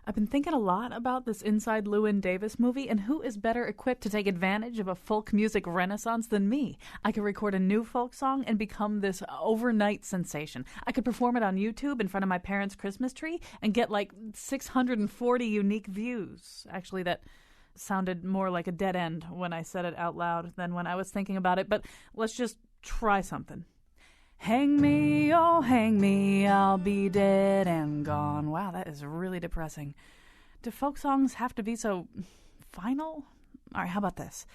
I've been thinking a lot about this Inside Llewyn Davis movie, and who is better equipped to take advantage of a folk music renaissance than me? I could record a new folk song and become this overnight sensation. I could perform it on YouTube in front of my parents' Christmas tree and get like 640 unique views. Actually, that sounded more like a dead end when I said it out loud than when I was thinking about it, but let's just try something. Hang me, oh hang me, I'll be dead and gone. Wow, that is really depressing. Do folk songs have to be so final? All right, how about this?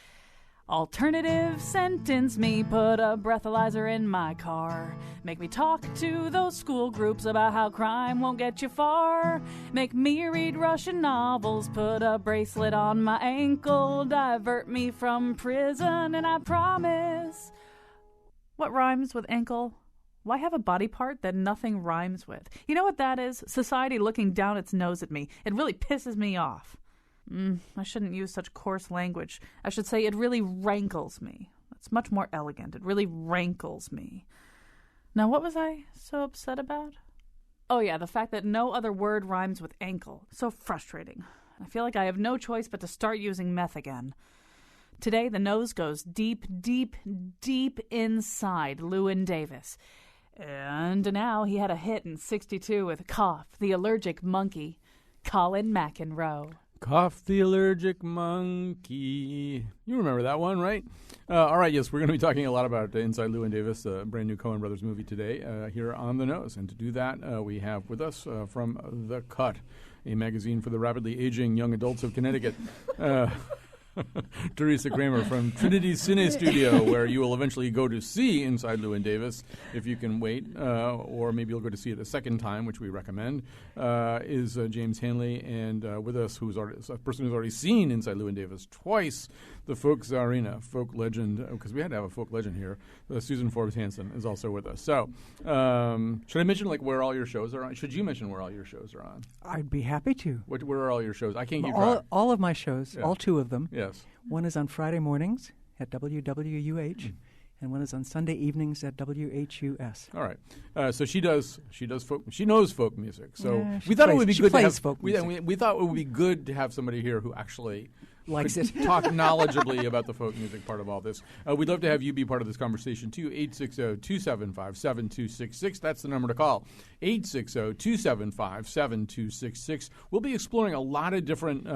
Alternative sentence me, put a breathalyzer in my car. Make me talk to those school groups about how crime won't get you far. Make me read Russian novels, put a bracelet on my ankle. Divert me from prison, and I promise... What rhymes with ankle? Why have a body part that nothing rhymes with? You know what that is? Society looking down its nose at me. It really pisses me off. I shouldn't use such coarse language. I should say it really rankles me. That's much more elegant. It really rankles me. Now, what was I so upset about? Oh yeah, the fact that no other word rhymes with ankle. So frustrating. I feel like I have no choice but to start using meth again. Today, the nose goes deep, deep, deep inside Llewyn Davis. And now he had a hit in 1962 with Cough, the Allergic Monkey, Colin McEnroe. Cough the Allergic Monkey. You remember that one, right? All right, yes, we're going to be talking a lot about Inside Llewyn Davis, a brand new Coen Brothers movie today here on The Nose. And to do that, we have with us from The Cut, a magazine for the rapidly aging young adults of Connecticut, Teresa Kramer from Trinity Cine Studio, where you will eventually go to see Inside Llewyn Davis if you can wait, or maybe you'll go to see it a second time, which we recommend, is James Hanley, and with us, a person who's already seen Inside Llewyn Davis twice, the folk czarina, folk legend, because we had to have a folk legend here. Susan Forbes Hansen is also with us. So, should I mention where all your shows are on? Should you mention where all your shows are on? I'd be happy to. Where are all your shows? I can't keep track. All of my shows, all two of them. Yes. One is on Friday mornings at WWUH, and one is on Sunday evenings at WHUS. All right. So she does folk. She knows folk music. So yeah, we thought it would be good to have folk music. we thought it would be good to have somebody here who actually likes it. Talk knowledgeably about the folk music part of all this. We'd love to have you be part of this conversation too. 860-275-7266. That's the number to call. 860-275-7266. We'll be exploring a lot of different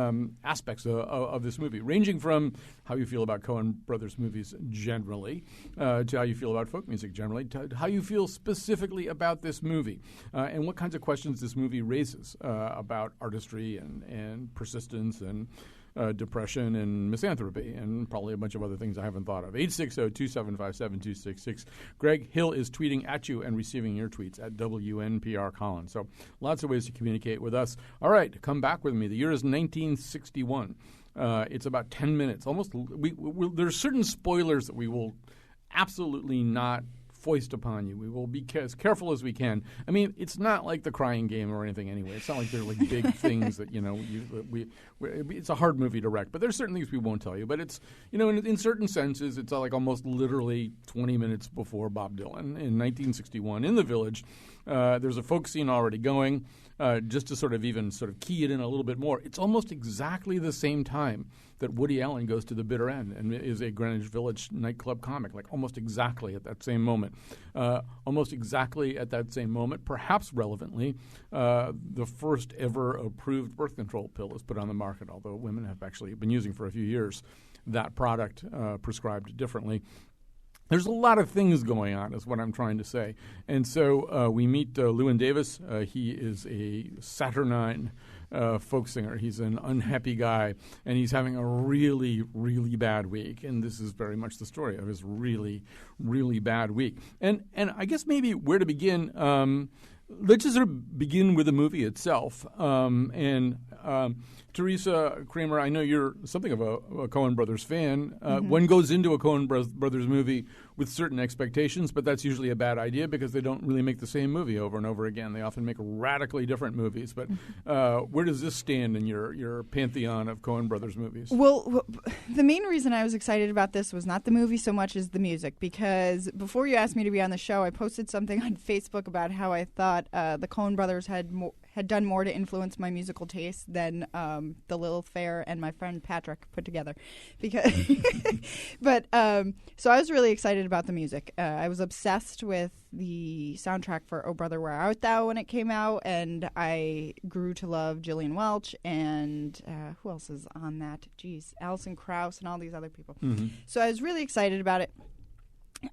aspects of this movie, ranging from how you feel about Coen Brothers movies generally, to how you feel about folk music generally, to how you feel specifically about this movie, and what kinds of questions this movie raises about artistry and persistence and depression and misanthropy, and probably a bunch of other things I haven't thought of. 860-275-7266. Greg Hill is tweeting at you and receiving your tweets at WNPR Collins. So lots of ways to communicate with us. All right, come back with me. The year is 1961. It's about 10 minutes. Almost. There's certain spoilers that we will absolutely not foist upon you. We will be as careful as we can. I mean, it's not like The Crying Game or anything anyway. It's not like they're like big things that, it's a hard movie to wreck. But there's certain things we won't tell you. But it's, in certain senses, it's like almost literally 20 minutes before Bob Dylan in 1961 in the Village. There's a folk scene already going. Just to sort of key it in a little bit more, it's almost exactly the same time that Woody Allen goes to the bitter end and is a Greenwich Village nightclub comic, like almost exactly at that same moment. Perhaps relevantly, the first ever approved birth control pill is put on the market, although women have actually been using for a few years that product prescribed differently. There's a lot of things going on, is what I'm trying to say. And so we meet Llewyn Davis. He is a saturnine folk singer. He's an unhappy guy, and he's having a really, really bad week. And this is very much the story of his really, really bad week. And I guess maybe where to begin, let's just sort of begin with the movie itself. Teresa Kramer, I know you're something of a Coen Brothers fan. One goes into a Coen Brothers movie with certain expectations, but that's usually a bad idea because they don't really make the same movie over and over again. They often make radically different movies. But where does this stand in your pantheon of Coen Brothers movies? Well, the main reason I was excited about this was not the movie so much as the music, because before you asked me to be on the show, I posted something on Facebook about how I thought the Coen Brothers had had done more to influence my musical taste than the Lilith Fair and my friend Patrick put together. Because, so I was really excited about the music. I was obsessed with the soundtrack for "Oh Brother, Where Art Thou" when it came out, and I grew to love Gillian Welch and who else is on that? Geez, Alison Krauss and all these other people. Mm-hmm. So I was really excited about it.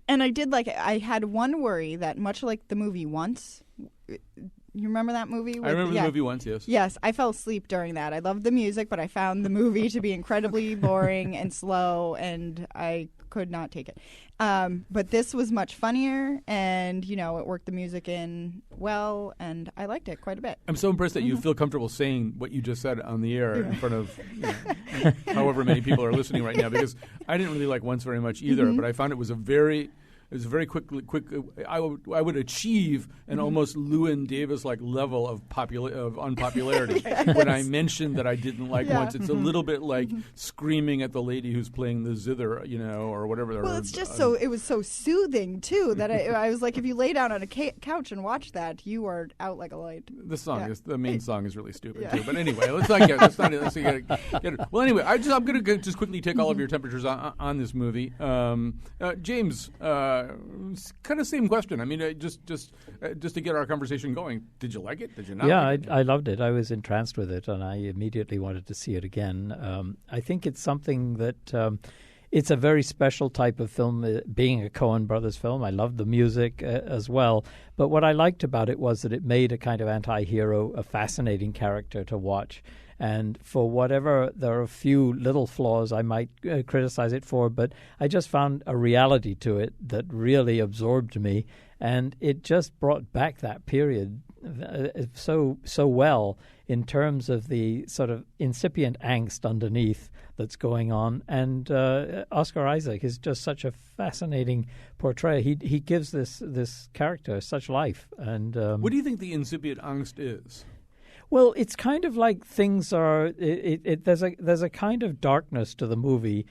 And I had one worry that, much like the movie Once, you remember that movie? I remember the movie Once, yes. Yes, I fell asleep during that. I loved the music, but I found the movie to be incredibly boring and slow, and I could not take it. But this was much funnier, and, it worked the music in well, and I liked it quite a bit. I'm so impressed that you feel comfortable saying what you just said on the air in front of however many people are listening right now, because I didn't really like Once very much either, but I found it was a very quick. I would achieve an almost Llewyn Davis-like level of unpopularity when I mentioned that I didn't like Once. It's a little bit like screaming at the lady who's playing the zither, or whatever. Well, it's just it was so soothing too that I was like, if you lay down on a couch and watch that, you are out like a light. The main song is really stupid too. But anyway, let's get it. Well, anyway, I'm going to just quickly take all of your temperatures on this movie. James. Kind of same question. I mean, just to get our conversation going. Did you like it? Did you not? Yeah, like it? I loved it. I was entranced with it, and I immediately wanted to see it again. I think it's something that it's a very special type of film, being a Coen Brothers film. I loved the music as well. But what I liked about it was that it made a kind of anti-hero a fascinating character to watch. And for whatever, there are a few little flaws I might criticize it for, but I just found a reality to it that really absorbed me, and it just brought back that period so well in terms of the sort of incipient angst underneath that's going on. And Oscar Isaac is just such a fascinating portrayal. He gives this character such life. And what do you think the incipient angst is? Well, it's kind of like things are. There's a kind of darkness to the movie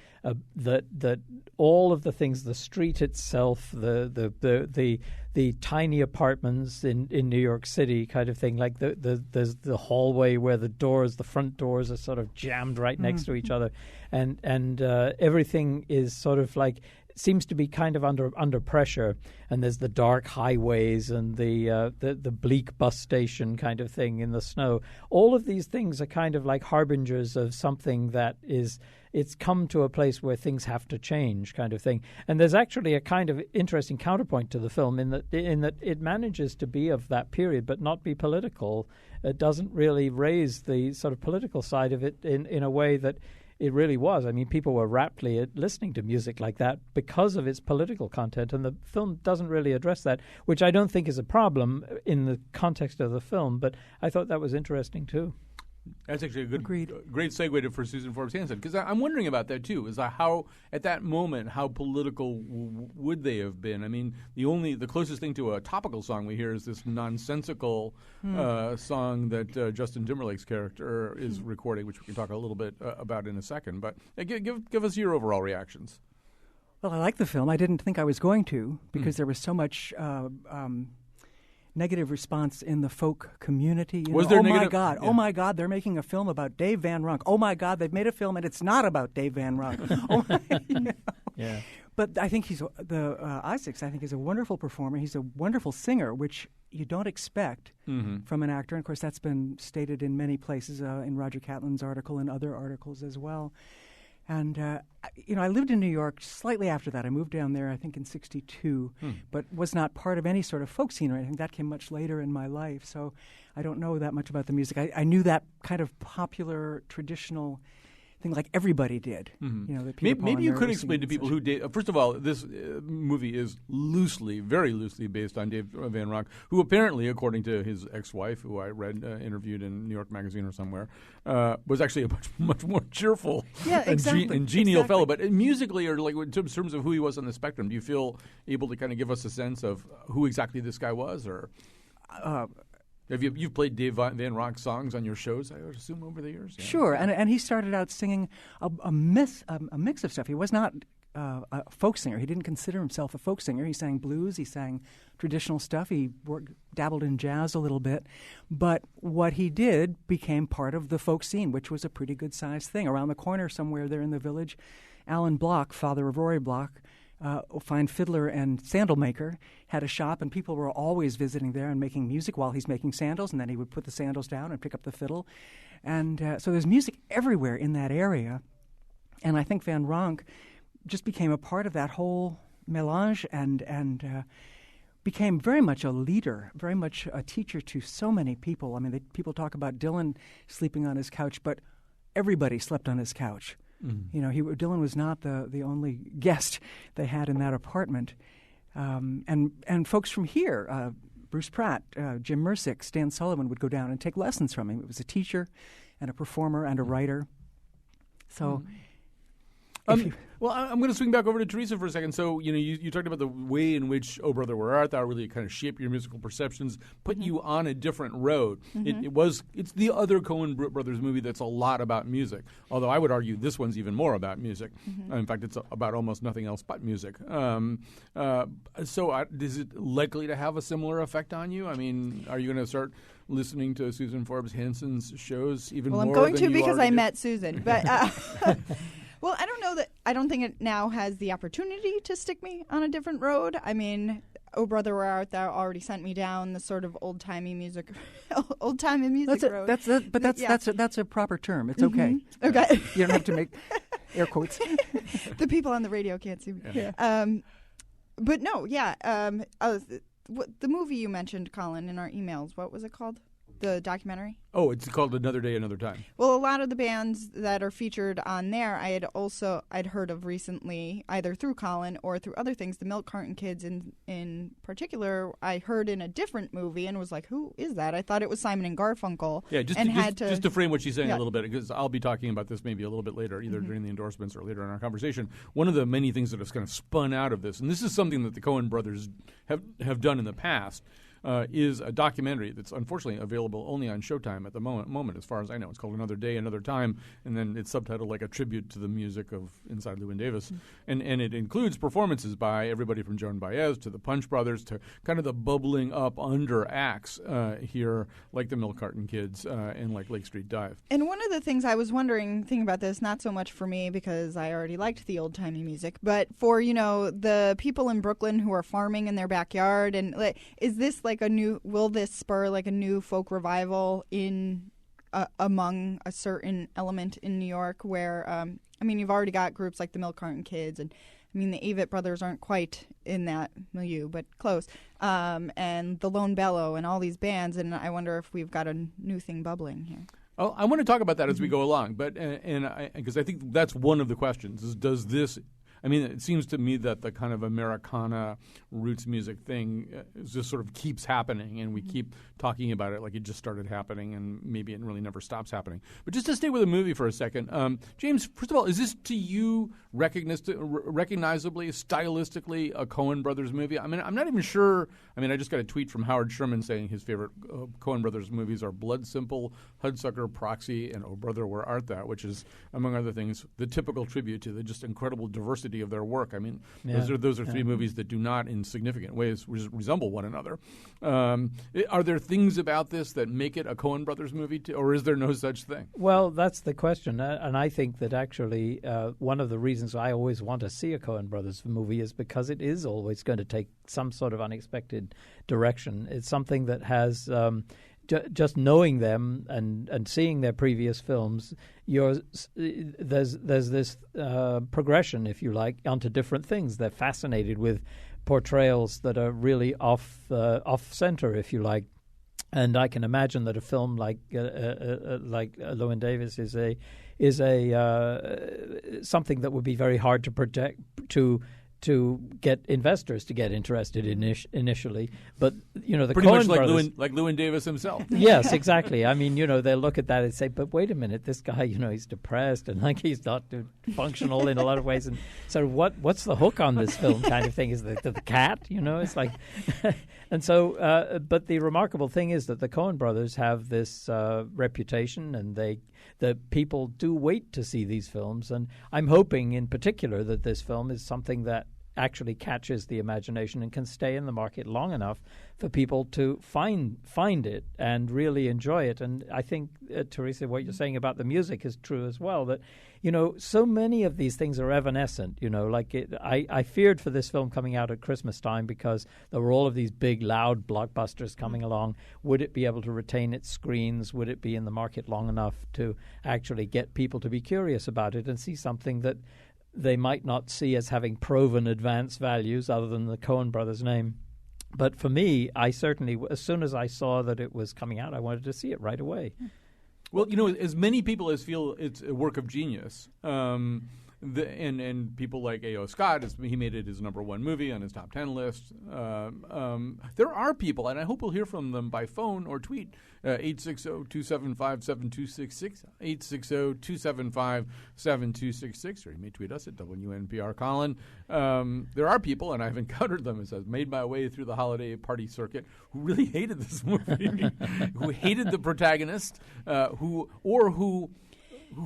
that all of the things, the street itself, the tiny apartments in New York City, kind of thing. Like there's the hallway where the front doors are sort of jammed right next to each other, and everything is sort of like. Seems to be kind of under pressure, and there's the dark highways and the bleak bus station kind of thing in the snow. All of these things are kind of like harbingers of something that it's come to a place where things have to change, kind of thing. And there's actually a kind of interesting counterpoint to the film in that it manages to be of that period but not be political. It doesn't really raise the sort of political side of it in a way that it really was. I mean, people were raptly listening to music like that because of its political content, and the film doesn't really address that, which I don't think is a problem in the context of the film, but I thought that was interesting too. That's actually a great segue for Susan Forbes Hansen, because I'm wondering about that too. Is how at that moment how political would they have been? I mean, the closest thing to a topical song we hear is this nonsensical song that Justin Timberlake's character is recording, which we can talk a little bit about in a second. But give us your overall reactions. Well, I like the film. I didn't think I was going to because there was so much. Negative response in the folk community. Was there negative? Oh my God, they're making a film about Dave Van Ronk. Oh my God, they've made a film and it's not about Dave Van Ronk. Yeah. But I think Isaacs, I think, is a wonderful performer. He's a wonderful singer, which you don't expect from an actor. And of course, that's been stated in many places, in Roger Catlin's article and other articles as well. And, I lived in New York slightly after that. I moved down there, I think, in 1962, but was not part of any sort of folk scene or anything. That came much later in my life, so I don't know that much about the music. I knew that kind of popular, traditional thing like everybody did. That maybe you could explain to people who first of all, this movie is very loosely based on Dave Van Ronk, who apparently, according to his ex-wife, who I read interviewed in New York Magazine or somewhere, was actually a much more cheerful and genial fellow. But musically, or like in terms of who he was on the spectrum, do you feel able to kind of give us a sense of who exactly this guy was, or? You've played Dave Van Ronk songs on your shows, I would assume, over the years? Yeah. Sure, and he started out singing a mix of stuff. He was not a folk singer. He didn't consider himself a folk singer. He sang blues. He sang traditional stuff. He dabbled in jazz a little bit. But what he did became part of the folk scene, which was a pretty good-sized thing. Around the corner somewhere there in the village, Alan Block, father of Rory Block, a fine fiddler and sandal maker, had a shop, and people were always visiting there and making music while he's making sandals, and then he would put the sandals down and pick up the fiddle. And so there's music everywhere in that area. And I think Van Ronk just became a part of that whole melange and became very much a leader, very much a teacher to so many people. I mean, people talk about Dylan sleeping on his couch, but everybody slept on his couch. Mm-hmm. You know, Dylan was not the only guest they had in that apartment. And folks from here, Bruce Pratt, Jim Mersick, Stan Sullivan would go down and take lessons from him. He was a teacher and a performer and a writer. So... Well, I'm going to swing back over to Teresa for a second. So, you talked about the way in which Oh Brother Where Art Thou really kind of shaped your musical perceptions, put you on a different road. Mm-hmm. It's the other Coen Brothers movie that's a lot about music, although I would argue this one's even more about music. Mm-hmm. In fact, it's about almost nothing else but music. So is it likely to have a similar effect on you? I mean, are you going to start listening to Susan Forbes Hanson's shows even more? Well, I'm going than to because I did? met Susan, but... Well, I don't think it now has the opportunity to stick me on a different road. I mean, Oh Brother Where Art Thou already sent me down the sort of old-timey music road. That's a proper term. It's okay. Mm-hmm. Okay. You don't have to make air quotes. The people on the radio can't see me. Yeah. But no, yeah. The movie you mentioned, Colin, in our emails, what was it called? The documentary? Oh, it's called Another Day, Another Time. Well, a lot of the bands that are featured on there, I'd heard of recently, either through Colin or through other things. The Milk Carton Kids, in particular, I heard in a different movie and was like, "Who is that?" I thought it was Simon and Garfunkel. Yeah, just to frame what she's saying a little bit, because I'll be talking about this maybe a little bit later, either during the endorsements or later in our conversation. One of the many things that has kind of spun out of this, and this is something that the Coen brothers have done in the past. Is a documentary that's unfortunately available only on Showtime at the moment, as far as I know. It's called Another Day, Another Time, and then it's subtitled like a tribute to the music of Inside Llewyn Davis. Mm-hmm. And it includes performances by everybody from Joan Baez to the Punch Brothers to kind of the bubbling up under acts here, like the Milk Carton Kids and like Lake Street Dive. And one of the things I was thinking about this, not so much for me because I already liked the old-timey music, but for, the people in Brooklyn who are farming in their backyard, and is this will this spur like a new folk revival in among a certain element in New York where you've already got groups like the Milk Carton Kids, and the Avett Brothers aren't quite in that milieu but close, and the Lone Bellow and all these bands, and I wonder if we've got a new thing bubbling here. Oh, I want to talk about that as we go along, but because I think that's one of the questions is, does this it seems to me that the kind of Americana roots music thing just sort of keeps happening, and we keep talking about it like it just started happening, and maybe it really never stops happening. But just to stay with the movie for a second, James, first of all, is this to you recognizably, stylistically, a Coen Brothers movie? I mean, I'm not even sure. I just got a tweet from Howard Sherman saying his favorite Coen Brothers movies are Blood Simple, Hudsucker Proxy, and Oh Brother Where Art Thou, which is, among other things, the typical tribute to the just incredible diversity of their work. Those are three movies that do not, in significant ways, resemble one another. Are there things about this that make it a Coen Brothers movie, or is there no such thing? Well, that's the question, and I think that actually one of the reasons I always want to see a Coen Brothers movie is because it is always going to take some sort of unexpected direction. It's something that has just knowing them and seeing their previous films, there's this progression, if you like, onto different things. They're fascinated with portrayals that are really off center, if you like. And I can imagine that a film like Llewyn Davis is a something that would be very hard to project to to get investors to get interested initially. But the pretty Coen much like brothers, Llewyn Davis himself. Yes, exactly. I mean, they'll look at that and say, but wait a minute, this guy, he's depressed and like he's not functional in a lot of ways. And so what's the hook on this film kind of thing? Is the cat, it's like, and so, but the remarkable thing is that the Coen brothers have this reputation, and the people do wait to see these films. And I'm hoping in particular that this film is something that actually catches the imagination and can stay in the market long enough for people to find it and really enjoy it. And I think, Teresa, what you're saying about the music is true as well, that, so many of these things are evanescent, I feared for this film coming out at Christmas time because there were all of these big, loud blockbusters coming along. Would it be able to retain its screens? Would it be in the market long enough to actually get people to be curious about it and see something that they might not see as having proven advanced values other than the Coen brothers' name? But for me, I certainly, as soon as I saw that it was coming out, I wanted to see it right away. Well, as many people as feel it's a work of genius, and people like A.O. Scott, he made it his number 1 movie on his top 10 list. There are people, and I hope we'll hear from them by phone or tweet, 860-275-7266, 860-275-7266, or you may tweet us at WNPR Colin. There are people, and I've encountered them as I've made my way through the holiday party circuit, who really hated this movie, who hated the protagonist, who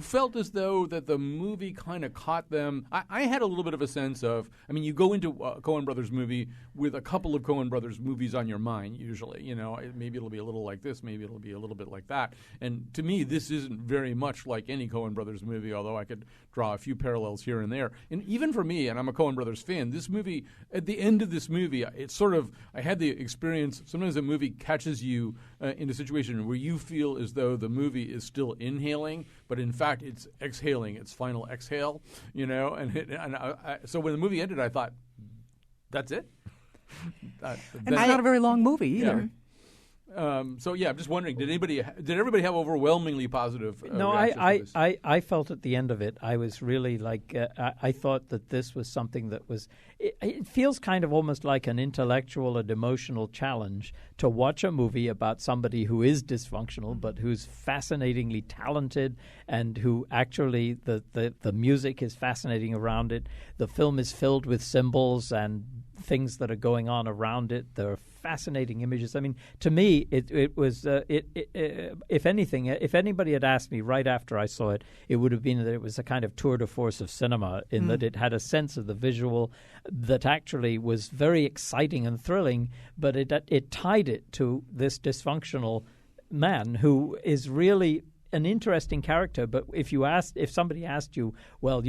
felt as though that the movie kind of caught them. I had a little bit of a sense of, you go into a Coen Brothers movie with a couple of Coen Brothers movies on your mind, usually. Maybe it'll be a little like this, maybe it'll be a little bit like that. And to me, this isn't very much like any Coen Brothers movie, although I could draw a few parallels here and there. And even for me, and I'm a Coen Brothers fan, this movie, at the end of this movie, it's sort of, I had the experience, sometimes a movie catches you in a situation where you feel as though the movie is still inhaling, but in fact it's exhaling, its final exhale, so when the movie ended, I thought, that's it? And it's not a very long movie either. Yeah. I'm just wondering, did everybody have overwhelmingly positive No, reactions to this? I felt at the end of it, I was really like, I thought that this was something that was, it feels kind of almost like an intellectual and emotional challenge to watch a movie about somebody who is dysfunctional but who's fascinatingly talented, and who actually, the music is fascinating around it. The film is filled with symbols and things that are going on around it. There are fascinating images. To me, it was, if anything, if anybody had asked me right after I saw it, it would have been that it was a kind of tour de force of cinema, in that it had a sense of the visual that actually was very exciting and thrilling, but it tied it to this dysfunctional man who is really an interesting character. But if somebody asked you, well,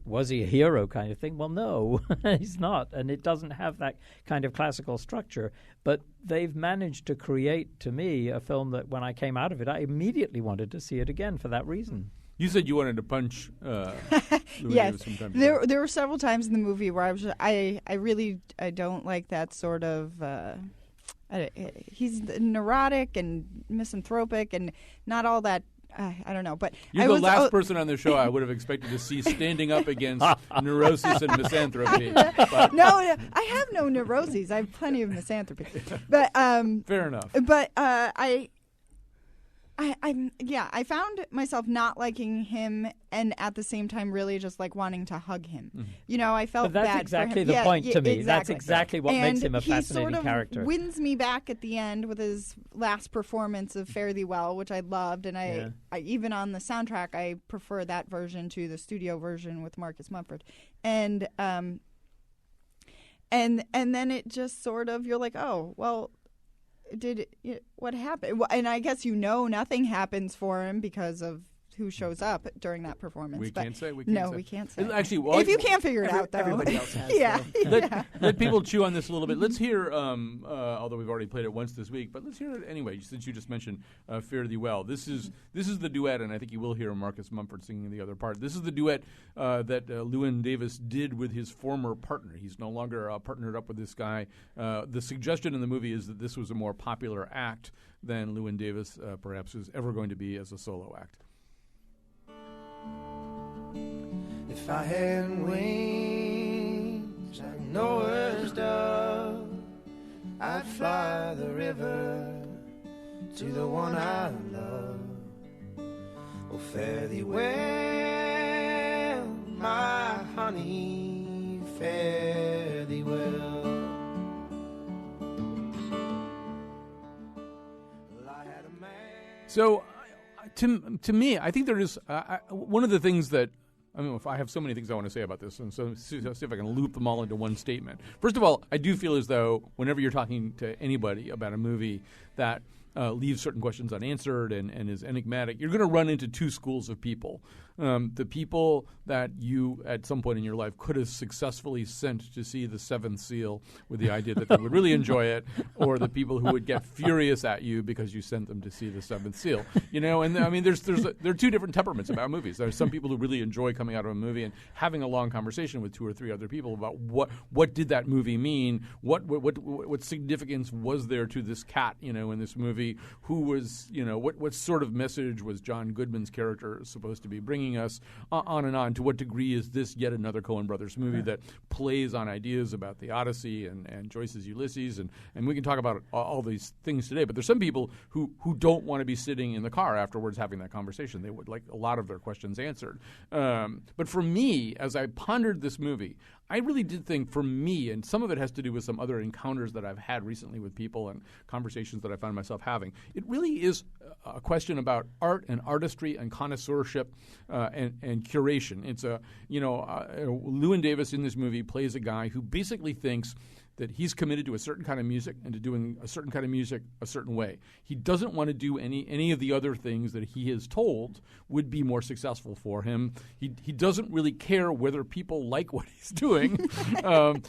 was he a hero kind of thing? Well, no, he's not. And it doesn't have that kind of classical structure. But they've managed to create, to me, a film that when I came out of it, I immediately wanted to see it again for that reason. You said you wanted to punch yes. There were several times in the movie where I don't like that sort of... he's neurotic and misanthropic and not all that. I don't know, but you're the last person on the show I would have expected to see standing up against neurosis and misanthropy. No, I have no neuroses. I have plenty of misanthropy. But fair enough. But I found myself not liking him, and at the same time, really just like wanting to hug him. Mm-hmm. I felt bad. That's exactly for him. the point to me. Exactly. That's exactly what makes him a fascinating he sort of character. Wins me back at the end with his last performance of Fare Thee Well, which I loved, and I even on the soundtrack, I prefer that version to the studio version with Marcus Mumford, and then it just sort of, you're like, oh well. What happened? And I guess nothing happens for him because of who shows up during that performance. We can't say. We can't say. Actually, if you can't figure it out, though. Everybody else has. Let people chew on this a little bit. Let's hear, although we've already played it once this week, but let's hear it anyway, since you just mentioned Fare Thee Well. This is the duet, and I think you will hear Marcus Mumford singing the other part. This is the duet that Llewyn Davis did with his former partner. He's no longer partnered up with this guy. The suggestion in the movie is that this was a more popular act than Llewyn Davis perhaps was ever going to be as a solo act. If I had wings, like Noah's dove, I'd fly the river to the one I love. Oh, fare thee well, my honey, fare thee well. Well, I had a man. So, to me, I think there is one of the things that, I mean, if I have so many things I want to say about this, and so see if I can loop them all into one statement. First of all, I do feel as though whenever you're talking to anybody about a movie that leaves certain questions unanswered and is enigmatic, you're going to run into two schools of people. The people that you, at some point in your life, could have successfully sent to see The Seventh Seal with the idea that they would really enjoy it, or the people who would get furious at you because you sent them to see The Seventh Seal. You know, and I mean, there are two different temperaments about movies. There are some people who really enjoy coming out of a movie and having a long conversation with two or three other people about what did that movie mean, what significance was there to this cat, you know, in this movie, who was, you know, what sort of message was John Goodman's character supposed to be bringing us, on and on. To what degree is this yet another Coen Brothers movie that plays on ideas about the Odyssey and Joyce's Ulysses, and we can talk about all these things today, but there's some people who don't want to be sitting in the car afterwards having that conversation. They would like a lot of their questions answered. But for me, as I pondered this movie, I really did think, for me, and some of it has to do with some other encounters that I've had recently with people and conversations that I found myself having, it really is a question about art and artistry and connoisseurship and curation. It's Llewyn Davis in this movie plays a guy who basically thinks that he's committed to a certain kind of music and to doing a certain kind of music a certain way. He doesn't want to do any of the other things that he is told would be more successful for him. He doesn't really care whether people like what he's doing.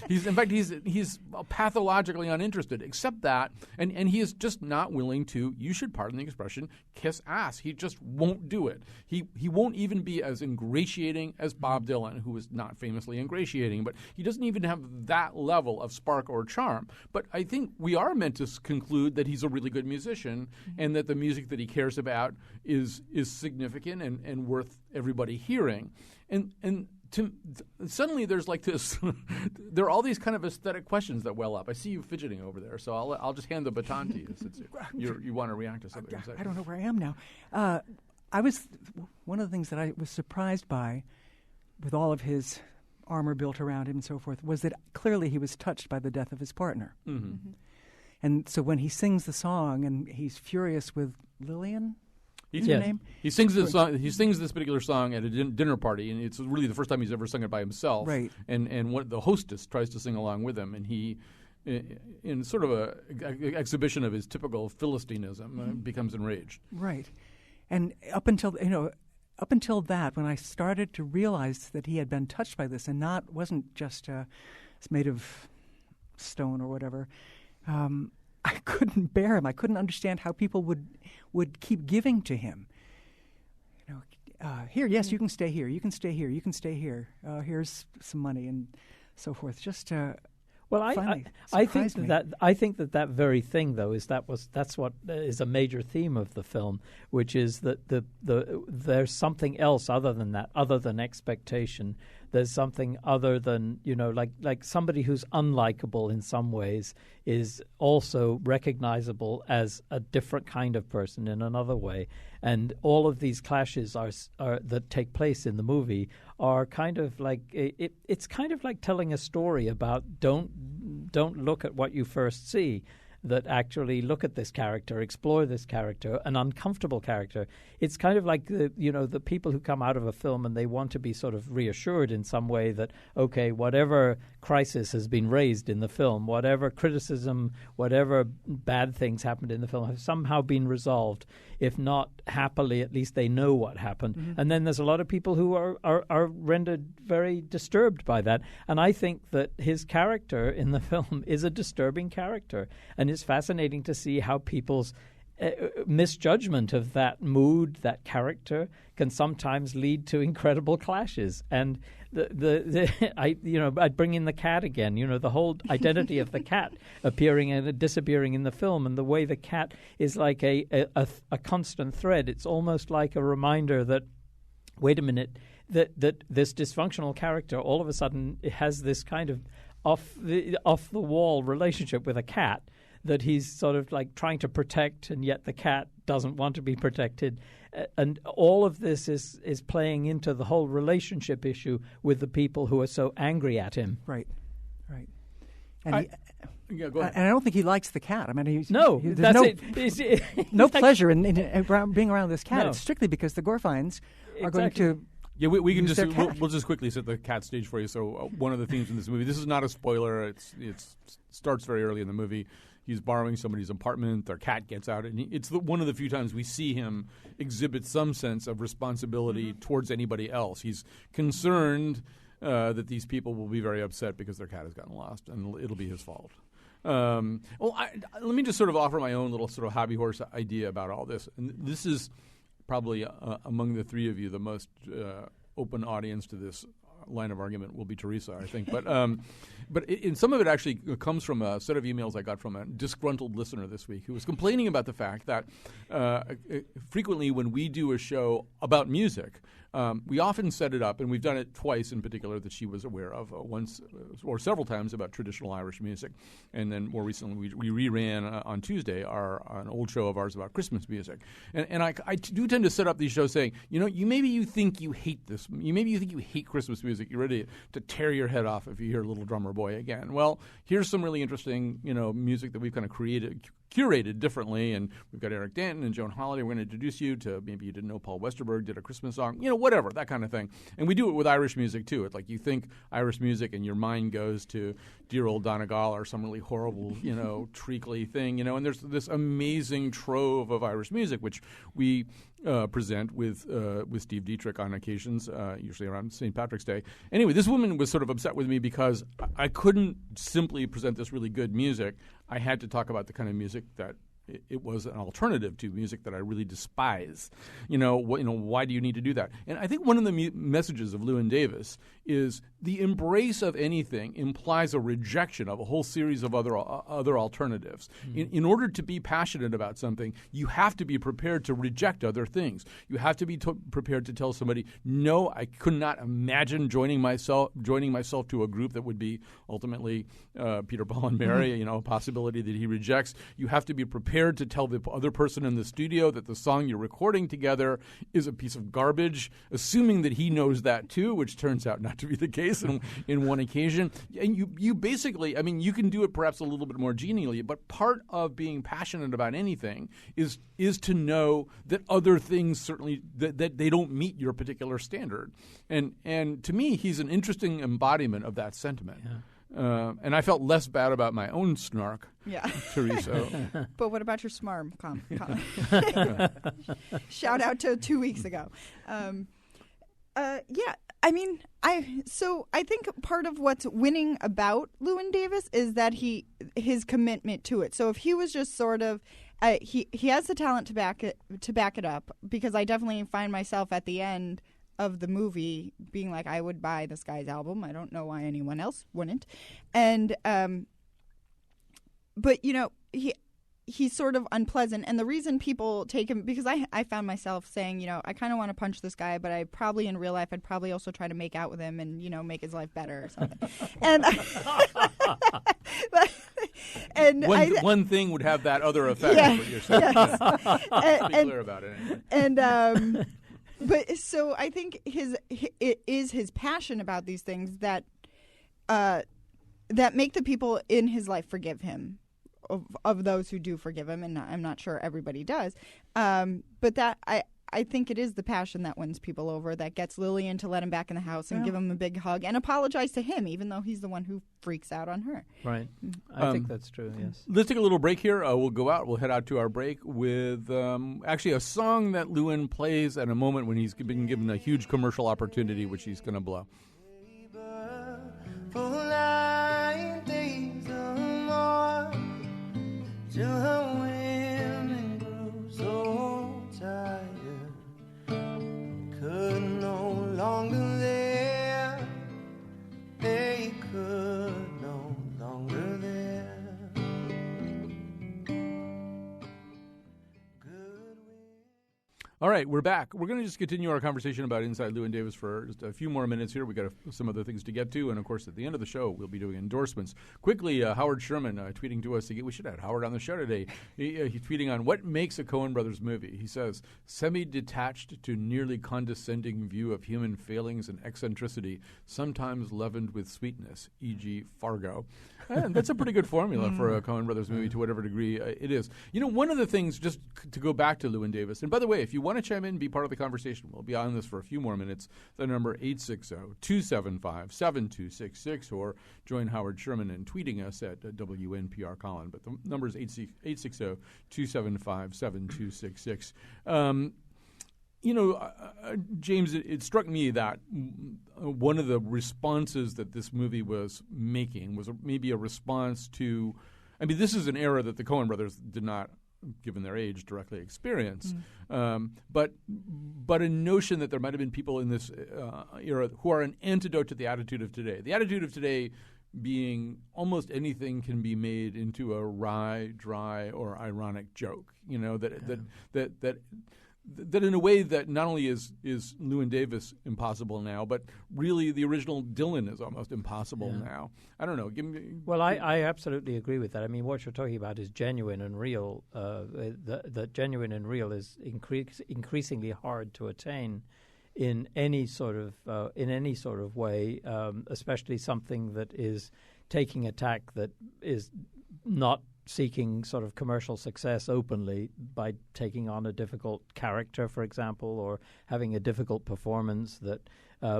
He's pathologically uninterested, except that, and he is just not willing to, you should pardon the expression, kiss ass. He just won't do it. He won't even be as ingratiating as Bob Dylan, who was not famously ingratiating, but he doesn't even have that level of spark or charm. But I think we are meant to conclude that he's a really good musician, and that the music that he cares about is significant and worth everybody hearing. And suddenly there's like this there are all these kind of aesthetic questions that well up. I see you fidgeting over there, so I'll just hand the baton to you since you want to react to something. I don't know where I am now. One of the things that I was surprised by, with all of his armor built around him and so forth, was that clearly he was touched by the death of his partner. Mm-hmm. Mm-hmm. And so when he sings the song and he's furious with Lillian, her name? He sings this song. He sings this particular song at a dinner party, and it's really the first time he's ever sung it by himself. Right. And the hostess tries to sing along with him, and he, in sort of a exhibition of his typical Philistinism, becomes enraged. Right. And up until that, when I started to realize that he had been touched by this and wasn't just it's made of stone or whatever, I couldn't bear him. I couldn't understand how people would keep giving to him. You know, here, yes, you can stay here. You can stay here. You can stay here. Here's some money and so forth. Just well, I think that very thing, though, that's what is a major theme of the film, which is that there's something else other than that, other than expectation. There's something other than, you know, like somebody who's unlikable in some ways is also recognizable as a different kind of person in another way. And all of these clashes are that take place in the movie are kind of like it's kind of like telling a story about don't look at what you first see. That actually look at this character, explore this character, an uncomfortable character. It's kind of like the people who come out of a film and they want to be sort of reassured in some way that, okay, whatever crisis has been raised in the film, whatever criticism, whatever bad things happened in the film have somehow been resolved. If not happily, at least they know what happened. Mm-hmm. And then there's a lot of people who are rendered very disturbed by that. And I think that his character in the film is a disturbing character. And it's fascinating to see how people's misjudgment of that mood, that character, can sometimes lead to incredible clashes. And I'd bring in the cat again. You know, the whole identity of the cat appearing and disappearing in the film, and the way the cat is like a constant thread. It's almost like a reminder that, wait a minute, that this dysfunctional character all of a sudden has this kind of off the wall relationship with a cat that he's sort of like trying to protect, and yet the cat doesn't want to be protected. And all of this is playing into the whole relationship issue with the people who are so angry at him. Right. And go ahead. And I don't think he likes the cat. I mean, there's that's no, it. no pleasure in being around this cat. No. It's strictly because the Gorfines are going Exactly. to. Yeah, we can use just their cat. we'll just quickly set the cat stage for you. So one of the themes in this movie. This is not a spoiler. It starts very early in the movie. He's borrowing somebody's apartment. Their cat gets out, and it's one of the few times we see him exhibit some sense of responsibility towards anybody else. He's concerned that these people will be very upset because their cat has gotten lost, and it'll be his fault. Let me just sort of offer my own little sort of hobby horse idea about all this. And this is probably among the three of you the most open audience to this line of argument will be Teresa, I think. But in some of it actually comes from a set of emails I got from a disgruntled listener this week who was complaining about the fact that frequently when we do a show about music, we often set it up, and we've done it twice in particular that she was aware of, once or several times about traditional Irish music. And then more recently we reran on Tuesday an old show of ours about Christmas music. And I do tend to set up these shows saying, maybe you think you hate this. Maybe you think you hate Christmas music. You're ready to tear your head off if you hear Little Drummer Boy again. Well, here's some really interesting, music that we've kind of curated differently, and we've got Eric Danton and Joan Holiday. We're going to introduce you to, maybe you didn't know Paul Westerberg did a Christmas song, whatever, that kind of thing. And we do it with Irish music too. It's like you think Irish music and your mind goes to dear old Donegal or some really horrible, treacly thing, and there's this amazing trove of Irish music which we present with Steve Dietrich on occasions, usually around St. Patrick's Day. Anyway, this woman was sort of upset with me because I couldn't simply present this really good music. I had to talk about the kind of music that it was an alternative to music that I really despise. Why do you need to do that? And I think one of the messages of Llewyn Davis is the embrace of anything implies a rejection of a whole series of other alternatives. In order to be passionate about something, you have to be prepared to reject other things. You have to be prepared to tell somebody, no, I could not imagine joining myself to a group that would be ultimately Peter, Paul, and Mary, a possibility that he rejects. You have to be prepared to tell the other person in the studio that the song you're recording together is a piece of garbage, assuming that he knows that too, which turns out not to be the case in one occasion. And you basically, you can do it perhaps a little bit more genially, but part of being passionate about anything is to know that other things certainly, that they don't meet your particular standard. And to me, he's an interesting embodiment of that sentiment. Yeah. And I felt less bad about my own snark, Teresa. But what about your smarm? Shout out to 2 weeks ago. I think part of what's winning about Llewyn Davis is that his commitment to it. So if he was just sort of he has the talent to back it up, because I definitely find myself at the end of the movie being like, I would buy this guy's album. I don't know why anyone else wouldn't. And but he's sort of unpleasant, and the reason people take him, because I found myself saying, I kind of want to punch this guy, but I probably in real life I'd probably also try to make out with him and make his life better or something. And one thing would have that other effect. Yes, is what you're saying. yes. Be clear about it. Anyway. And but so I think it is his passion about these things that make the people in his life forgive him, of those who do forgive him, and I'm not sure everybody does. But that I think it is the passion that wins people over, that gets Lillian to let him back in the house and give him a big hug and apologize to him, even though he's the one who freaks out on her. Right. I think that's true, yes. Let's take a little break here. We'll go out. We'll head out to our break with actually a song that Llewyn plays at a moment when he's been given a huge commercial opportunity, which he's going to blow. For 9 days or more, till her women grew so tired, could no longer live. They could no longer live. All right, we're back. We're going to just continue our conversation about Inside Llewyn Davis for just a few more minutes here. We've got some other things to get to. And, of course, at the end of the show, we'll be doing endorsements. Quickly, Howard Sherman tweeting to us. We should have Howard on the show today. He's tweeting on what makes a Coen Brothers movie. He says, semi-detached to nearly condescending view of human failings and eccentricity, sometimes leavened with sweetness, e.g. Fargo. And that's a pretty good formula for a Coen Brothers movie to whatever degree it is. You know, one of the things, just to go back to Llewyn Davis, and by the way, if you want to chime in and be part of the conversation, we'll be on this for a few more minutes. The number 860-275-7266, or join Howard Sherman in tweeting us at WNPR Colin. But the number is 860-275-7266. James, it struck me that one of the responses that this movie was making was maybe a response to, I mean, this is an era that the Coen brothers did not, given their age, directly experience, but a notion that there might have been people in this era who are an antidote to the attitude of today. The attitude of today being almost anything can be made into a wry, dry, or ironic joke. You know, that in a way that not only is Llewyn Davis impossible now, but really the original Dylan is almost impossible now. I don't know. Well, I absolutely agree with that. I mean, what you're talking about is genuine and real. That genuine and real is increasingly hard to attain in any sort of way, especially something that is taking a tack that is not seeking sort of commercial success openly by taking on a difficult character, for example, or having a difficult performance that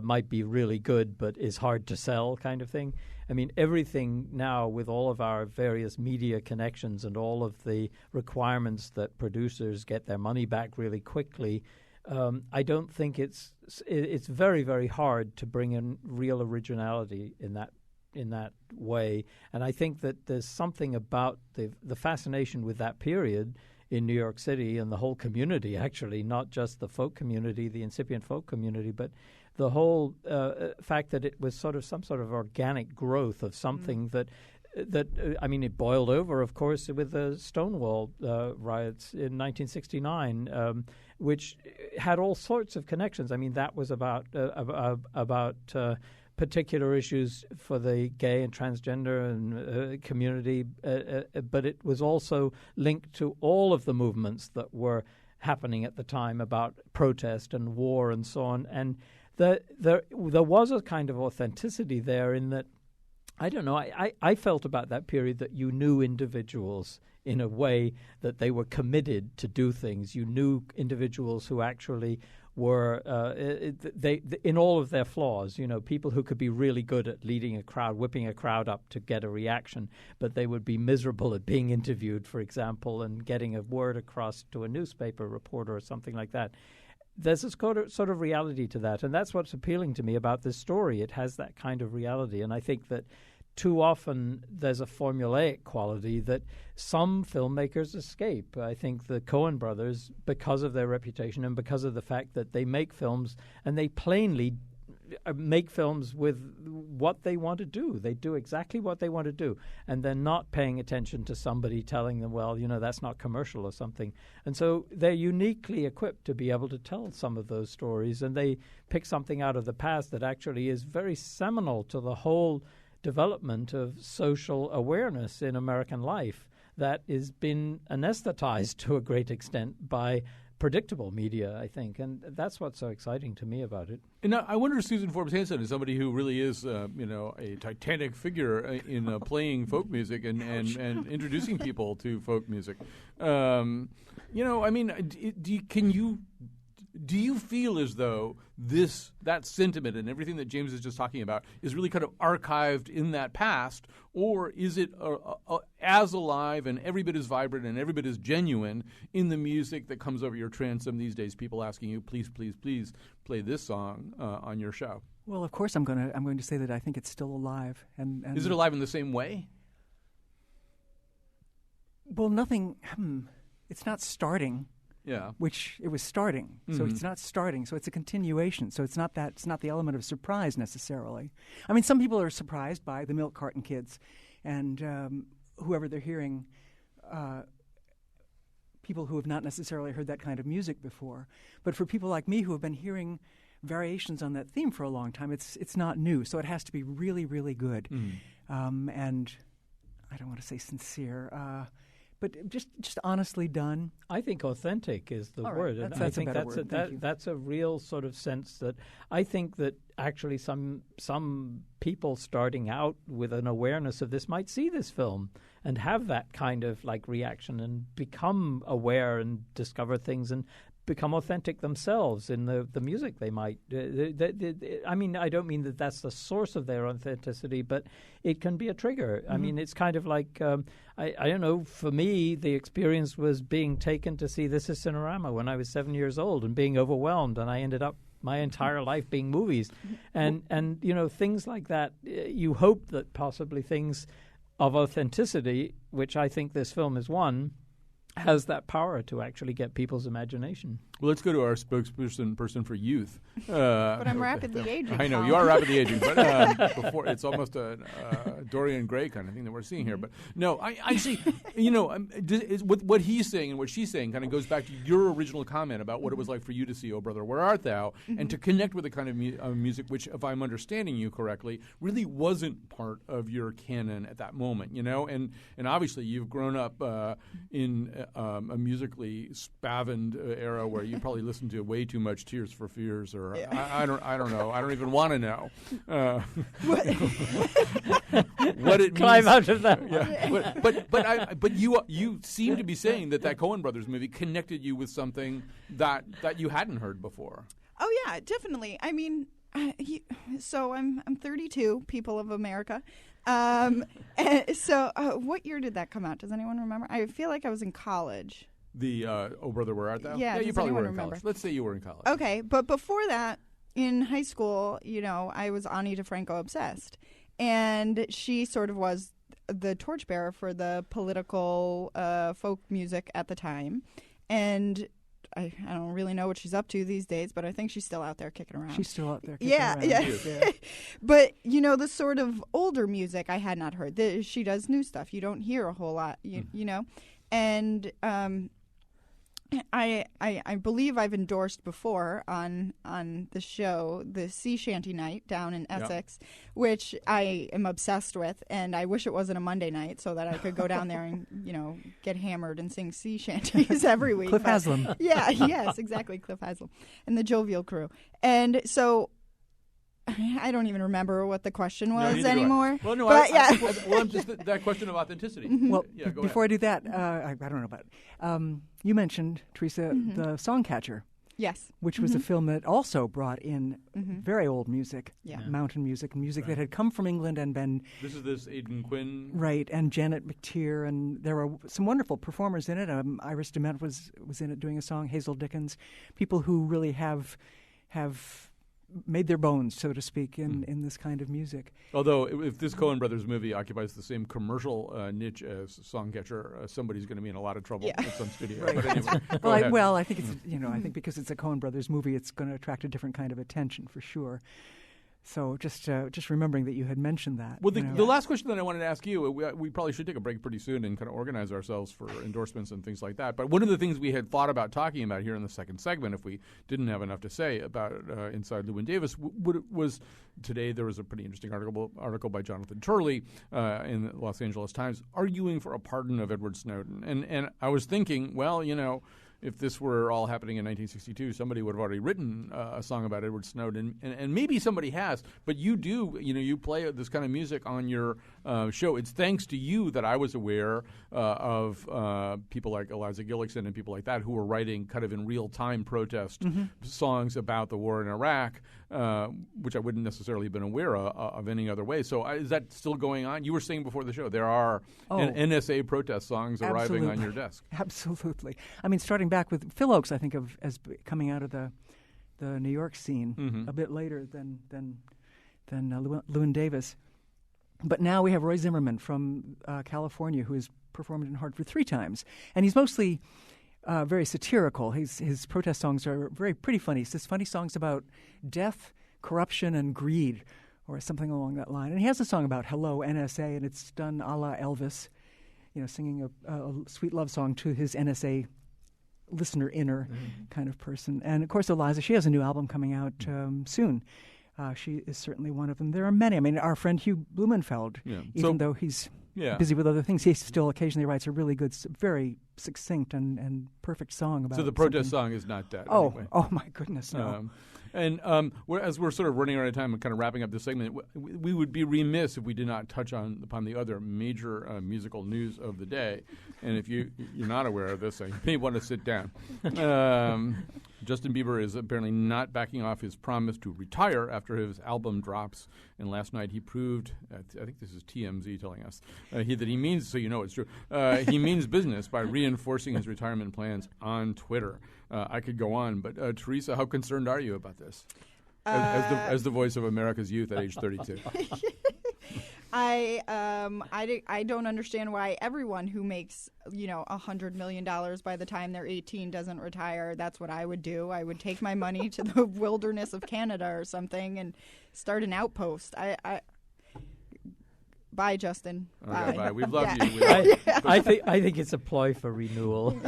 might be really good but is hard to sell kind of thing. I mean, everything now with all of our various media connections and all of the requirements that producers get their money back really quickly, I don't think it's very, very hard to bring in real originality in that way. And I think that there's something about the fascination with that period in New York City and the whole community, actually, not just the folk community, the incipient folk community, but the whole fact that it was sort of some sort of organic growth of something that I mean, it boiled over, of course, with the Stonewall riots in 1969, which had all sorts of connections. I mean, that was about particular issues for the gay and transgender and community, but it was also linked to all of the movements that were happening at the time about protest and war and so on. And there was a kind of authenticity there in that, I don't know, I felt about that period that you knew individuals in a way that they were committed to do things. You knew individuals who actually were, in all of their flaws, you know, people who could be really good at leading a crowd, whipping a crowd up to get a reaction, but they would be miserable at being interviewed, for example, and getting a word across to a newspaper reporter or something like that. There's a sort of reality to that, and that's what's appealing to me about this story. It has that kind of reality, and I think that too often there's a formulaic quality that some filmmakers escape. I think the Coen brothers, because of their reputation and because of the fact that they make films and they plainly make films with what they want to do. They do exactly what they want to do, and they're not paying attention to somebody telling them, well, you know, that's not commercial or something. And so they're uniquely equipped to be able to tell some of those stories, and they pick something out of the past that actually is very seminal to the whole development of social awareness in American life that has been anesthetized to a great extent by predictable media, I think, and that's what's so exciting to me about it. And I wonder if Susan Forbes Hansen is somebody who really is, a titanic figure in playing folk music and introducing people to folk music. I mean, do you feel as though that sentiment and everything that James is just talking about is really kind of archived in that past, or is it as alive and every bit as vibrant and every bit as genuine in the music that comes over your transom these days? People asking you, please, please, please play this song on your show. Well, of course, I'm going to say that I think it's still alive. And is it alive in the same way? Well, nothing. It's not starting. Yeah. Which it was starting. So it's not starting. So it's a continuation. So it's not the element of surprise necessarily. I mean, some people are surprised by the Milk Carton Kids and whoever they're hearing people who have not necessarily heard that kind of music before. But for people like me who have been hearing variations on that theme for a long time, it's not new. So it has to be really, really good. And I don't want to say sincere, but just honestly done. I think authentic is the word. That's I a think better word. that's a real sort of sense that I think that actually some people starting out with an awareness of this might see this film and have that kind of like reaction and become aware and discover things and become authentic themselves in the music they might. I mean, I don't mean that that's the source of their authenticity, but it can be a trigger. I mean, it's kind of like, I don't know, for me, the experience was being taken to see This Is Cinerama when I was 7 years old and being overwhelmed, and I ended up my entire life being movies. And you know, things like that, you hope that possibly things of authenticity, which I think this film is one, has that power to actually get people's imagination. Well, let's go to our spokesperson for youth. But I'm rapidly aging. I know, you are rapidly aging, but before it's almost a Dorian Gray kind of thing that we're seeing here. But no, I see, you know, what he's saying and what she's saying kind of goes back to your original comment about what it was like for you to see Oh Brother, Where Art Thou, and to connect with the kind of music which, if I'm understanding you correctly, really wasn't part of your canon at that moment, you know? And obviously you've grown up in a musically spavined era where you probably listened to way too much Tears for Fears, or I don't know. I don't even want to know what it means. Climb out of that. Yeah. But you seem to be saying that Coen Brothers movie connected you with something that you hadn't heard before. Oh yeah, definitely. I mean, so I'm 32, people of America. And so what year did that come out? Does anyone remember? I feel like I was in college. The Oh Brother, Where Art Thou? Yeah, you probably were in remember? college. Let's say you were in college. Okay, but before that, in high school, you know, I was Ani DeFranco obsessed. And she sort of was the torchbearer for the political folk music at the time. And I don't really know what she's up to these days, but I think she's still out there kicking around. She's still out there kicking around. Yeah. But, you know, the sort of older music I had not heard. She does new stuff. You don't hear a whole lot, you know. And I believe I've endorsed before on the show the Sea Shanty Night down in Essex, which I am obsessed with, and I wish it wasn't a Monday night so that I could go down there and, you know, get hammered and sing sea shanties every week. Cliff Haslam. Yeah, yes, exactly, Cliff Haslam and the Jovial Crew. And so I don't even remember what the question was anymore. Well, no, but I'm just that question of authenticity. Well, yeah, go before ahead. I do that, I don't know about it. You mentioned, Teresa, the Songcatcher. Yes. Which was a film that also brought in very old music, mountain music, music that had come from England and been... This is this Aidan Quinn? Right, and Janet McTeer, and there were some wonderful performers in it. Iris DeMent was in it doing a song, Hazel Dickens, people who really have made their bones, so to speak, in this kind of music. Although, if this Coen Brothers movie occupies the same commercial niche as Songcatcher, somebody's going to be in a lot of trouble at some studio. Right. But anyway, I think it's I think because it's a Coen Brothers movie, it's going to attract a different kind of attention for sure. So just remembering that you had mentioned that. Well, the last question that I wanted to ask you, we probably should take a break pretty soon and kind of organize ourselves for endorsements and things like that. But one of the things we had thought about talking about here in the second segment, if we didn't have enough to say about Inside Llewyn Davis, was today there was a pretty interesting article by Jonathan Turley in the Los Angeles Times arguing for a pardon of Edward Snowden. And I was thinking, well, you know, if this were all happening in 1962, somebody would have already written a song about Edward Snowden, and maybe somebody has. But you do, you know, you play this kind of music on your show. It's thanks to you that I was aware of people like Eliza Gillickson and people like that who were writing kind of in real time protest songs about the war in Iraq, which I wouldn't necessarily have been aware of any other way. So is that still going on? You were saying before the show there are NSA protest songs arriving on your desk. Absolutely. I mean, starting back with Phil Oakes, I think of as coming out of the New York scene a bit later than Llewyn Davis. But now we have Roy Zimmerman from California, who has performed in Hartford 3 times, and he's mostly very satirical. His protest songs are pretty funny. He says funny songs about death, corruption, and greed, or something along that line. And he has a song about "Hello NSA," and it's done a la Elvis, you know, singing a sweet love song to his NSA listener inner kind of person. And of course, Eliza, she has a new album coming out soon. She is certainly one of them. There are many. I mean, our friend Hugh Blumenfeld, even though he's busy with other things, he still occasionally writes a really good, very succinct and perfect song about. So the protest song is not dead. Oh, anyway. oh my goodness, no. As we're sort of running out of time and kind of wrapping up this segment, we would be remiss if we did not touch upon the other major musical news of the day. And if you're not aware of this, you may want to sit down. Justin Bieber is apparently not backing off his promise to retire after his album drops. And last night he proved, I think this is TMZ telling us, that he means, so you know it's true, he means business by reinforcing his retirement plans on Twitter. I could go on, but Teresa, how concerned are you about this as the voice of America's youth at age 32? I don't understand why everyone who makes $100 million by the time they're 18 doesn't retire. That's what I would do. I would take my money to the wilderness of Canada or something and start an outpost. Bye, Justin. Okay, bye. We've loved Yeah. you. I think it's a ploy for renewal.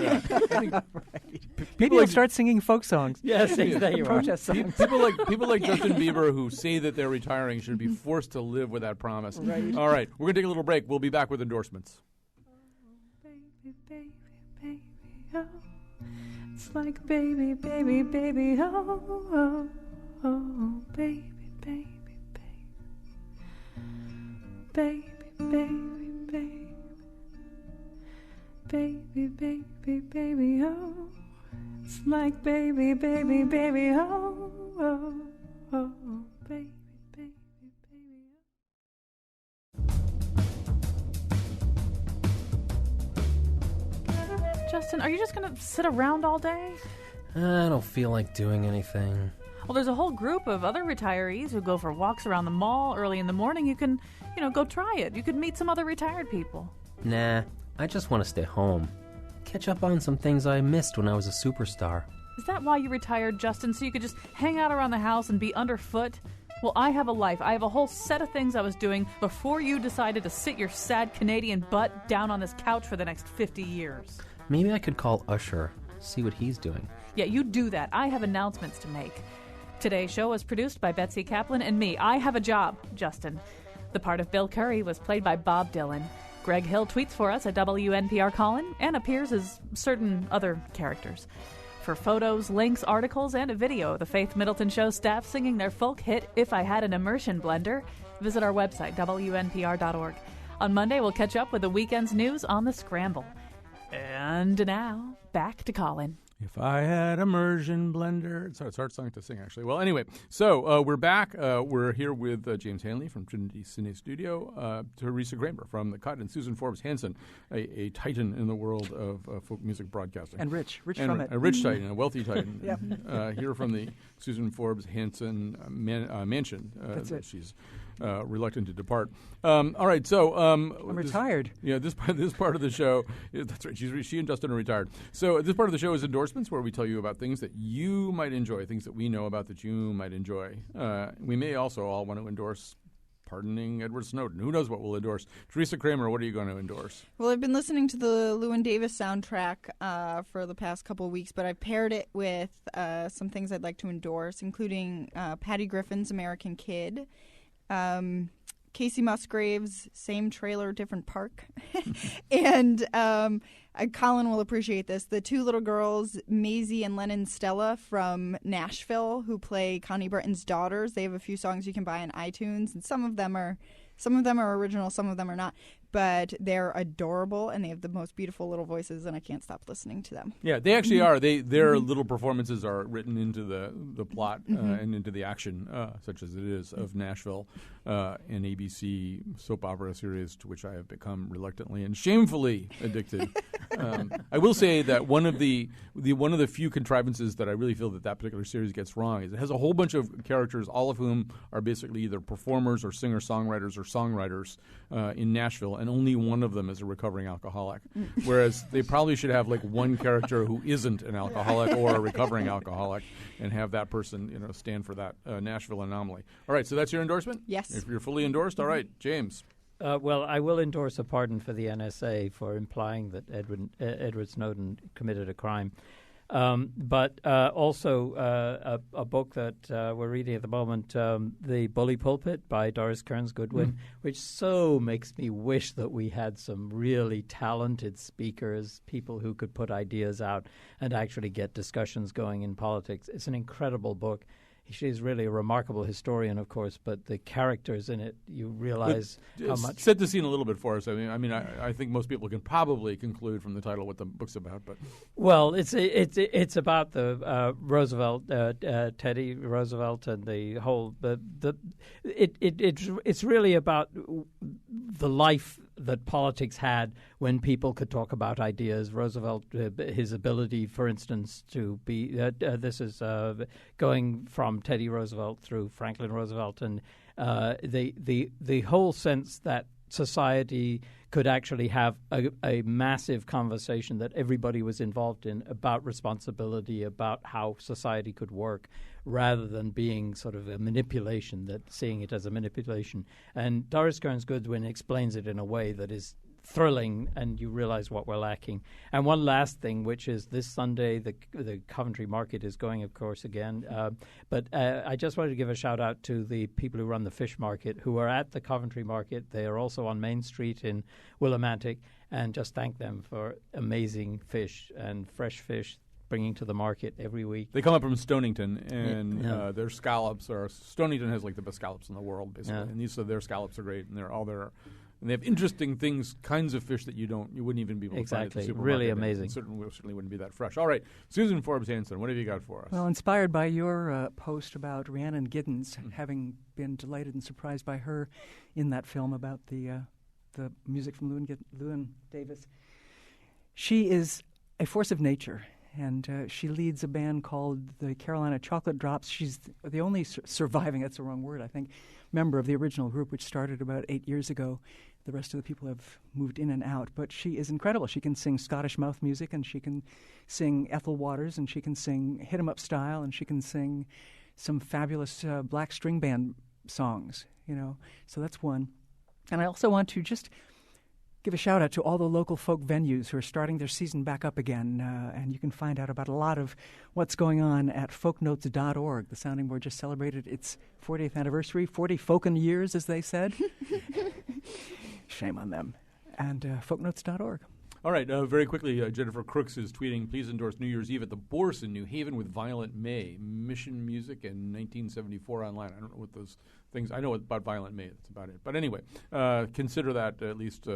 Maybe he'll start singing folk songs. Yes, there you are. Protest songs. People like Justin Bieber who say that they're retiring should be forced to live with that promise. Right. All right, we're going to take a little break. We'll be back with endorsements. Baby, baby, baby, oh. It's like baby, baby, baby, oh, oh, oh, baby, baby, baby. Baby, baby, baby. Baby, baby, baby, oh. It's like baby, baby, baby, oh, oh, oh, baby, baby, baby, oh. Justin, are you just going to sit around all day? I don't feel like doing anything. Well, there's a whole group of other retirees who go for walks around the mall early in the morning. You can, go try it. You could meet some other retired people. Nah, I just want to stay home. Catch up on some things I missed when I was a superstar. Is that why you retired, Justin, so you could just hang out around the house and be underfoot? Well, I have a life. I have a whole set of things I was doing before you decided to sit your sad Canadian butt down on this couch for the next 50 years. Maybe I could call Usher, see what he's doing. Yeah, you do that. I have announcements to make. Today's show was produced by Betsy Kaplan and me. I have a job, Justin. The part of Bill Curry was played by Bob Dylan. Greg Hill tweets for us at WNPR Colin and appears as certain other characters. For photos, links, articles, and a video of the Faith Middleton Show staff singing their folk hit, If I Had an Immersion Blender, visit our website, WNPR.org. On Monday, we'll catch up with the weekend's news on The Scramble. And now, back to Colin. If I had immersion blender. It's a hard song to sing, actually. Well, anyway, so we're back. We're here with James Hanley from Trinity Cine Studio, Teresa Kramer from The Cut, and Susan Forbes Hansen, a titan in the world of folk music broadcasting. And Rich from it. A rich titan, a wealthy titan. Yep. Here from the Susan Forbes Hansen mansion. That's it. She's reluctant to depart. All right, so I'm retired. This part of the show. That's right. She and Justin are retired. So this part of the show is endorsements, where we tell you about things that you might enjoy, things that we know about that you might enjoy. We may also all want to endorse pardoning Edward Snowden. Who knows what we'll endorse? Teresa Kramer, what are you going to endorse? Well, I've been listening to the Llewyn Davis soundtrack for the past couple of weeks, but I've paired it with some things I'd like to endorse, including Patty Griffin's American Kid, Casey Musgrave's Same Trailer, Different Park, and Colin will appreciate this. The two little girls, Maisie and Lennon Stella from Nashville, who play Connie Britton's daughters. They have a few songs you can buy on iTunes, and some of them are original, some of them are not. But they're adorable, and they have the most beautiful little voices, and I can't stop listening to them. Yeah, they actually are. Their little performances are written into the plot and into the action, such as it is, of Nashville, an ABC soap opera series to which I have become reluctantly and shamefully addicted. I will say that one of the few contrivances that I really feel that particular series gets wrong is it has a whole bunch of characters, all of whom are basically either performers or singer-songwriters or songwriters in Nashville, and only one of them is a recovering alcoholic. Whereas they probably should have like one character who isn't an alcoholic or a recovering alcoholic, and have that person stand for that Nashville anomaly. All right, so that's your endorsement? Yes. If you're fully endorsed, all right, James. Well, I will endorse a pardon for the NSA for implying that Edward Snowden committed a crime. But also a book that we're reading at the moment, The Bully Pulpit by Doris Kearns Goodwin, which so makes me wish that we had some really talented speakers, people who could put ideas out and actually get discussions going in politics. It's an incredible book. She's really a remarkable historian, of course, but the characters in it, you realize how much. Set the scene a little bit for us. I think most people can probably conclude from the title what the book's about. But well, it's about the Roosevelt, Teddy Roosevelt, and the whole. It's really about the life that politics had when people could talk about ideas. Roosevelt, his ability, for instance, to be this is going from Teddy Roosevelt through Franklin Roosevelt, and the whole sense that society could actually have a massive conversation that everybody was involved in about responsibility, about how society could work, rather than being sort of a manipulation, seeing it as a manipulation. And Doris Kearns Goodwin explains it in a way that is thrilling, and you realize what we're lacking. And one last thing, which is this Sunday, the Coventry Market is going, of course, again. But I just wanted to give a shout out to the people who run the fish market, who are at the Coventry Market. They are also on Main Street in Willimantic, and just thank them for amazing fish and fresh fish bringing to the market every week. They come up from Stonington, and their scallops are. Stonington has like the best scallops in the world, basically, and their scallops are great, and they're all there. And they have interesting things, kinds of fish that you wouldn't even be able to find at the supermarket. Really amazing. Certainly wouldn't be that fresh. All right, Susan Forbes Hanson, what have you got for us? Well, inspired by your post about Rhiannon Giddens, having been delighted and surprised by her in that film about the music from Llewyn Davis. She is a force of nature, and she leads a band called the Carolina Chocolate Drops. She's the only surviving, that's the wrong word, I think, member of the original group, which started about 8 years ago. The rest of the people have moved in and out, but she is incredible. She can sing Scottish mouth music, and she can sing Ethel Waters, and she can sing hit 'em up style, and she can sing some fabulous black string band songs, So that's one. And I also want to just give a shout out to all the local folk venues who are starting their season back up again, and you can find out about a lot of what's going on at folknotes.org. The Sounding Board just celebrated its 40th anniversary, 40 folken years, as they said. Shame on them. And folknotes.org. All right, very quickly, Jennifer Crooks is tweeting, please endorse New Year's Eve at the Bourse in New Haven with Violent May. Mission Music in 1974 online. I don't know what those things, I know about Violent May, that's about it. But anyway, consider that at least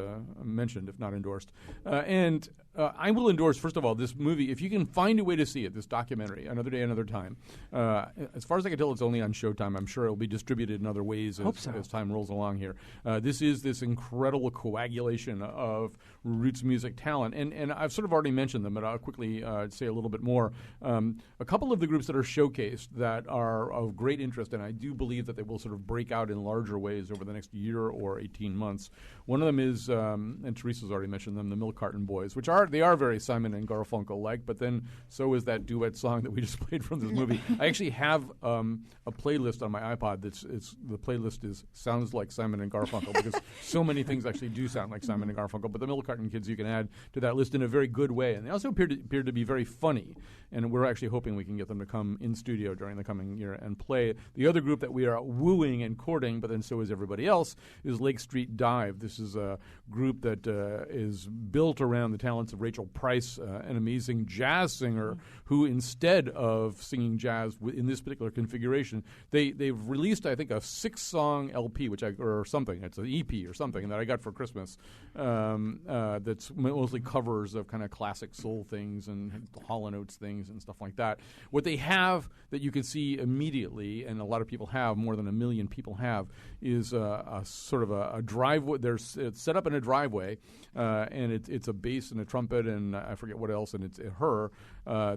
mentioned, if not endorsed. And I will endorse, first of all, this movie, if you can find a way to see it, this documentary, Another Day, Another Time. As far as I can tell, it's only on Showtime. I'm sure it'll be distributed in other ways as time rolls along here. This is this incredible coagulation of roots music talent. And I've sort of already mentioned them, but I'll quickly say a little bit more. A couple of the groups that are showcased that are of great interest, and I do believe that they will sort of break out in larger ways over the next year or 18 months. One of them is, and Teresa's already mentioned them, the Milk Carton Boys, which are very Simon and Garfunkel-like, but then so is that duet song that we just played from this movie. I actually have a playlist on my iPod the playlist sounds like Simon and Garfunkel, because so many things actually do sound like Simon and Garfunkel, but the Milk Carton Kids you can add to that list in a very good way. And they also appear to be very funny, and we're actually hoping we can get them to come in studio during the coming year and play. The other group that we are wooing and courting, but then so is everybody else, is Lake Street Dive. This is a group that is built around the talents of Rachel Price, an amazing jazz singer who, instead of singing jazz in this particular configuration, they've released, I think, a 6-song LP, or something. It's an EP or something that I got for Christmas. That's mostly covers of kind of classic soul things and Hall & Oates things and stuff like that. What they have that you can see immediately, and a lot of people have, more than 1 million people have, is a sort of a driveway. It's set up in a driveway, and it's a bass and a trumpet and I forget what else, and it's her.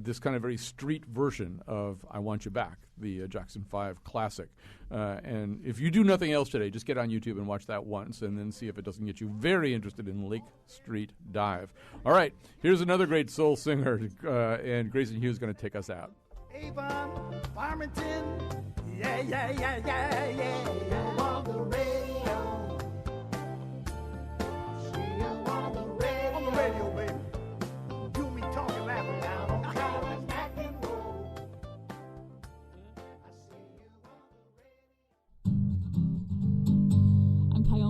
This kind of very street version of I Want You Back, the Jackson 5 classic. And if you do nothing else today, just get on YouTube and watch that once and then see if it doesn't get you very interested in Lake Street Dive. All right, here's another great soul singer, and Grayson Hughes is going to take us out. Avon, Farmington, yeah. You on the radio. On the radio, baby. You and me talking, laughing down on Carolina.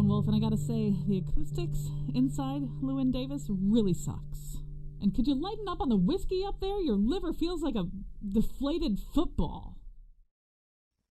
Lone Wolf, and I gotta say, the acoustics inside Llewyn Davis really sucks. And could you lighten up on the whiskey up there? Your liver feels like a deflated football.